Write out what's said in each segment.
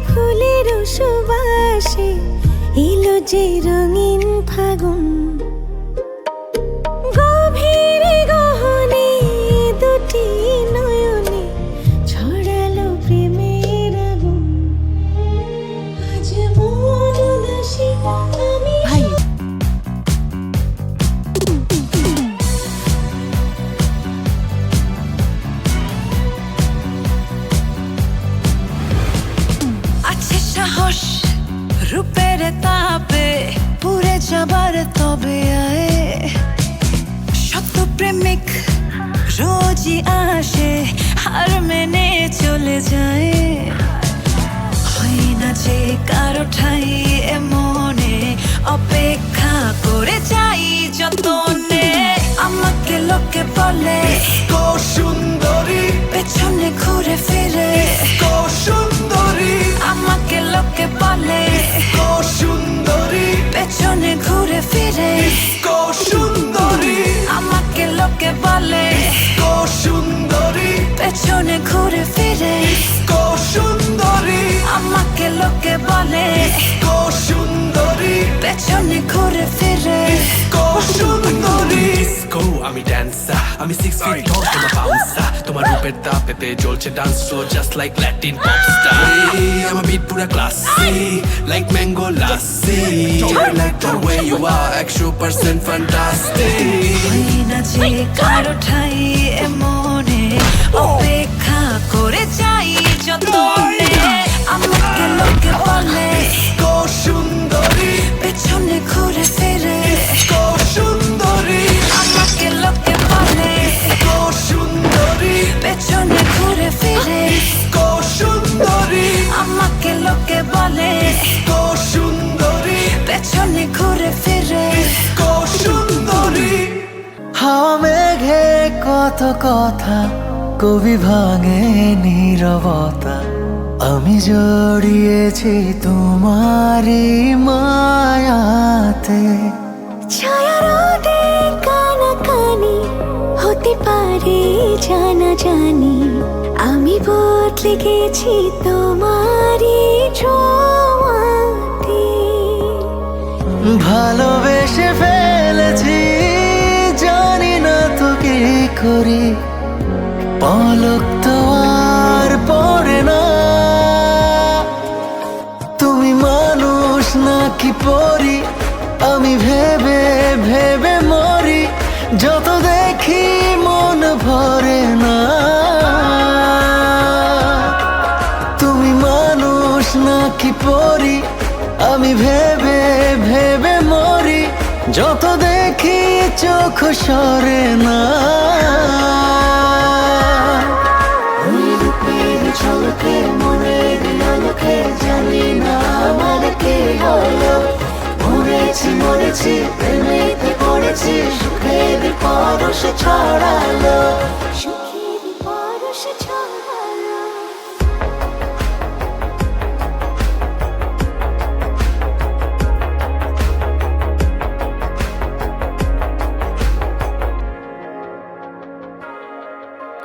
ফুলের সুবাসে এলো যে রঙিন ফাগুন। গভীর গহনে দুটি নয়নে ছড়ালো প্রেমের আগুন। আজ মন উদাসী আমি ভাই আছে সাহস রূপের তাপে পুড়ে যাবার তবে আয়ে শত প্রেমিক রোজই আসে হার মেনে চলে যায়। হয় না যে কারো ঠাই মনে অপেক্ষা করে যাই যতনে। আমাকে লোকে বলে সুন্দরী, পেছনে ঘুরে ফিরে সুন্দরী, আমাকে লোকে বলে সুন্দরী, পেছনে ঘুরে ফিরে সুন্দরী, আমাকে লোকে বলে সুন্দরী, পেছনে ঘুরে ফিরে সুন্দরী, আমাকে লোকে বলে সুন্দরী, পেছনে ঘুরে ফিরে সুন্দরী। ডিস্কো আমি ড্যান্সার, আমি 6 feet tall, তোমার বাউন্সার, তোমার রূপের তাপেতে জ্বলছে dance floor just like Latin pop star. আমার বিট পুরা classy like mango lassi, like the way you are 100% fantastic. হয় না যে কারো ঠাই মনে অপেক্ষা করে যাই যতনে। আমাকে লোকে বলে সুন্দরী, পেছনে ঘুরে ফিরে সুন্দরী, আমাকে লোকে বলে সুন্দরী, পেছনে ঘুরে ফিরে সুন্দরী, আমাকে লোকে বলে সুন্দরী, পেছনে ঘুরে ফিরে সুন্দরী। হাওয়া মেঘে কত কথা কবি ভাঙে নীরবতা, আমি জড়িয়েছি তোমারই মায়াতে। ছায়া রোদে কানাকানি হতে পারে জানা জানি, আমি বদলে গেছি তোমারই ছোঁয়াতে। ভালোবেসে ফেলেছি জানি না তো কি করি, পলক তো আর পড়ে না। তুমি মানুষ নাকি পরি আমি ভেবে ভেবে মরি, যত দেখি মন ভরে না। তুমি মানুষ নাকি পরি আমি ভেবে ভেবে মরি, যত দেখি চোখ সরে না। ঝলকে মনের আলোকে জানি না আমার কে হলো, মরেছি মরেছি প্রেমেতে পড়েছি, সুখের পরশ ছড়ালো। সুখের পরশ ছড়ালো।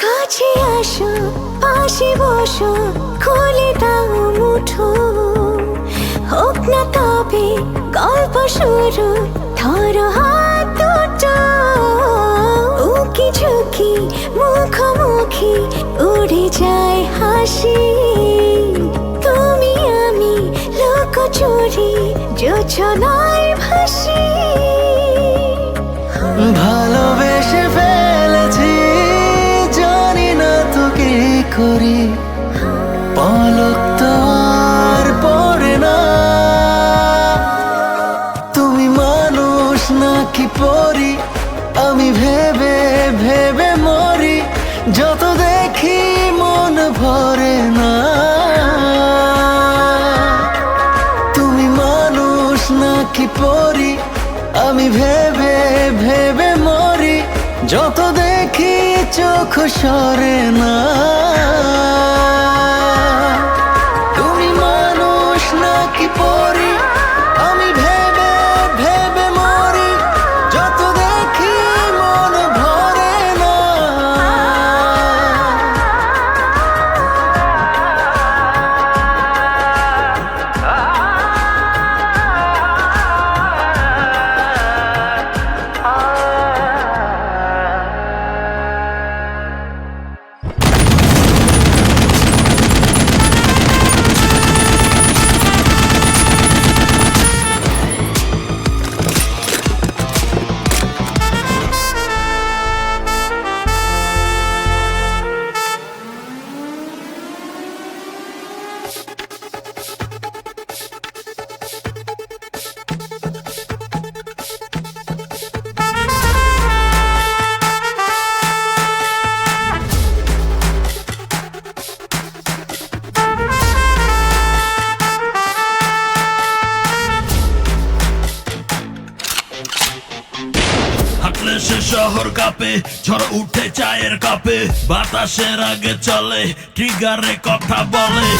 কাছে আসো পাশে বসো খুলে দাও মুঠো, হোক না তবে গল্প শুরু, ধরো হাত দুটো। উকি ঝুঁকি মুখোমুখি উড়ে যায় হাসি, তুমি আমি লুকোচুরি যোছনায় ভাসি। ভালোবেসে ফেলেছি জানি না তো কি করি, পলক তো আর পড়ে না। তুমি মানুষ নাকি পরি আমি ভেবে ভেবে মরি, যত দেখি মন ভরে না। তুমি মানুষ নাকি পরি আমি ভেবে ভেবে মরি, যত দেখি চোখ সরে না। তুমি মানুষ নাকি পরি আমি ভেবে ভেবে মরি, যত দেখি মন ভরে না। শহর কাঁপে ঝড় উঠে চায়ের কাপে বাতাসের আগে চলে ট্রিগারে কথা বলে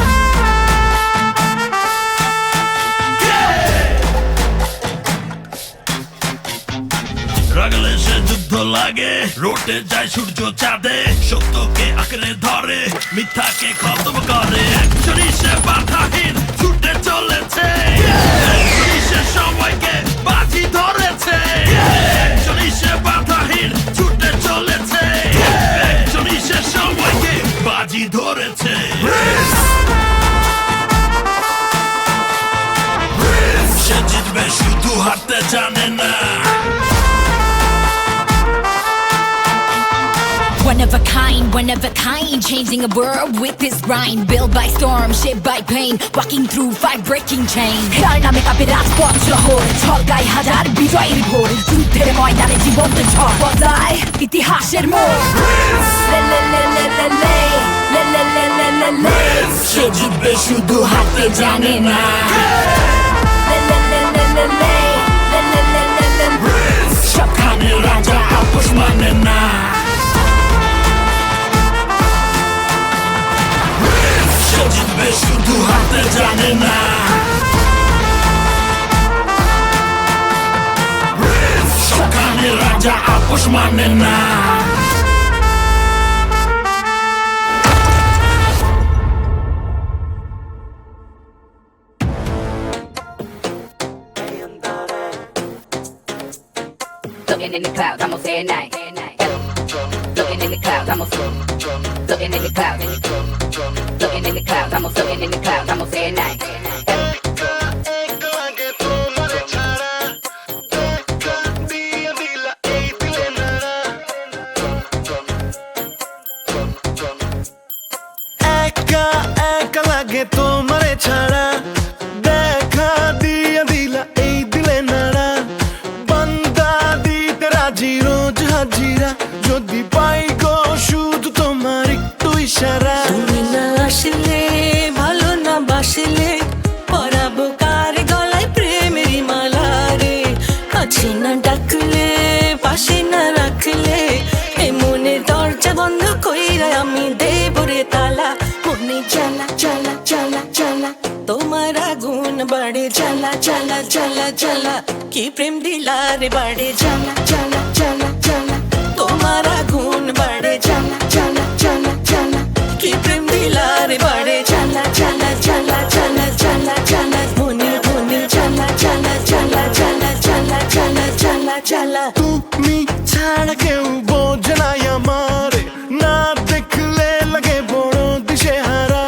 রাগলে সে যুদ্ধ লাগে রোটে যায় সূর্য চাঁদে সত্যকে আঁকড়ে ধরে মিথ্যাকে খতম করে একজনই সে বাধাহীন ছুটে চলেছে একজনই সে সময়কে বাজি ধরেছে একজনই সে বাধাহীন ছুটে চলেছে একজনই সে সময়কে বাজি ধরেছে সে জিতবে শুধু হারতে জানে না One of a kind, changing a world with this grind. Built by storm, shaped by pain, walking through five-breaking chains. হেরার নামে কাঁপে রাজপথ শহর, ছলকায় হাজার বিজয় রিভোর। যুদ্ধের ময়দানে জীবন্ত ঝড় বদলায় ইতিহাসের মোড়। সে জিতবে শুধু হারতে জানে না। সবখানে রাজা আপোষ মানে না। জিতবে শুধু হারতে জানে না সকালে রাজা আপোষ মানে না Looking in the clouds, I'm gonna say it night. Looking in the clouds, I'm gonna looking in the clouds. Looking in the clouds, I'm looking in the clouds, I'm gonna say it night. একা একা লাগে তোমারে ছাড়া দেখা দিয়া দিলা এই দিলে নাড়া বান্দা দিতে রাজি রোজ হাজিরা যদি পাই গো শুধু তোমার একটু ইশারা তুমি না আসলে ভালো না বাসলে পরাবো কার গলায় প্রেমের মালা রে কাছে না ডাকলে পাশে না রাখলে এ মনে দরজা বন্ধ কইরা আমি দেব রে তালা মনে জ্বালা জ্বালা জ্বালা জ্বালা তোমার আগুন বাড়ে জ্বালা জ্বালা জ্বালা জ্বালা কি প্রেম দিলা রে বাড়ে জ্বালা জ্বালা জ্বালা জ্বালা তোমার আগুন বাড়ে জ্বালা জ্বালা জ্বালা জ্বালা কি প্রেম দিলা রে বাড়ে জ্বালা জ্বালা জ্বালা জ্বালা জ্বালা জ্বালা মনে মনে জ্বালা জ্বালা জ্বালা জ্বালা জ্বালা জ্বালা জ্বালা জ্বালা তুমি ছাড়া কেউ বোঝে না আমারে না দেখলে লাগে বড় দিশে হারা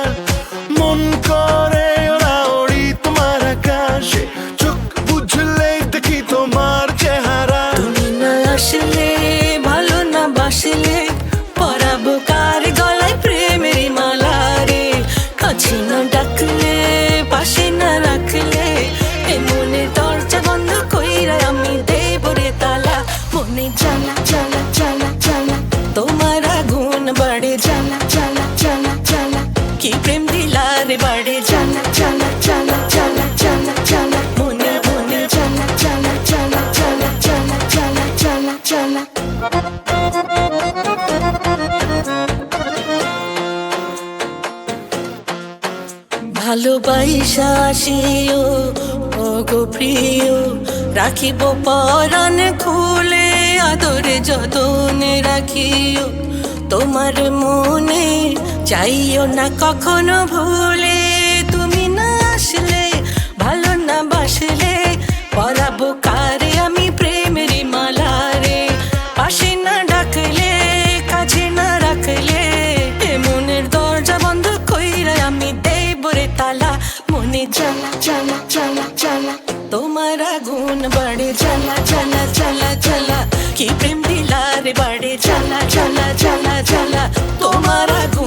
মন করে ওরা ওড়ি তোমার আকাশে চোখ বুঝলে দেখি তোমার চেহারা তুমি না আসলে ভালো না বাসলে পরাবো কার গলায় প্রেমের মালা রে কাছে না ডাকলে পাশে না রাখলে এ মনে দরজা বন্ধ কইরা আমি দেব রে তালা মনে জ্বালা জ্বালা জ্বালা জ্বালা তোমার আগুন বাড়ে জ্বালা জ্বালা জ্বালা জ্বালা কি প্রেম দিলা রে বাড়ে জ্বালা জ্বালা জ্বালা জ্বালা জ্বালা জ্বালা মনে মনে জ্বালা জ্বালা জ্বালা জ্বালা জ্বালা জ্বালা জ্বালা ভালোবাসা আসিও ও গো প্রিয় রাখিব পরাণ খুলে আদরে যতনে রাখিও তোমার মনে চাইও না কখনো ভুলে তুমি না আসলে ভালো না বাসলে পরাবো কারে আমি প্রেমের মালা রে পাশে না ডাকলে কাছে না রাখলে এ মনের দরজা বন্ধ কইরা আমি দেব রে তালা মনে জ্বালা জ্বালা জ্বালা জ্বালা তোমার আগুন বাড়ে জ্বালা জ্বালা জ্বালা জ্বালা কি প্রেম দিলা রে বাড়ে জ্বালা জ্বালা জ্বালা জ্বালা তোমার আগুন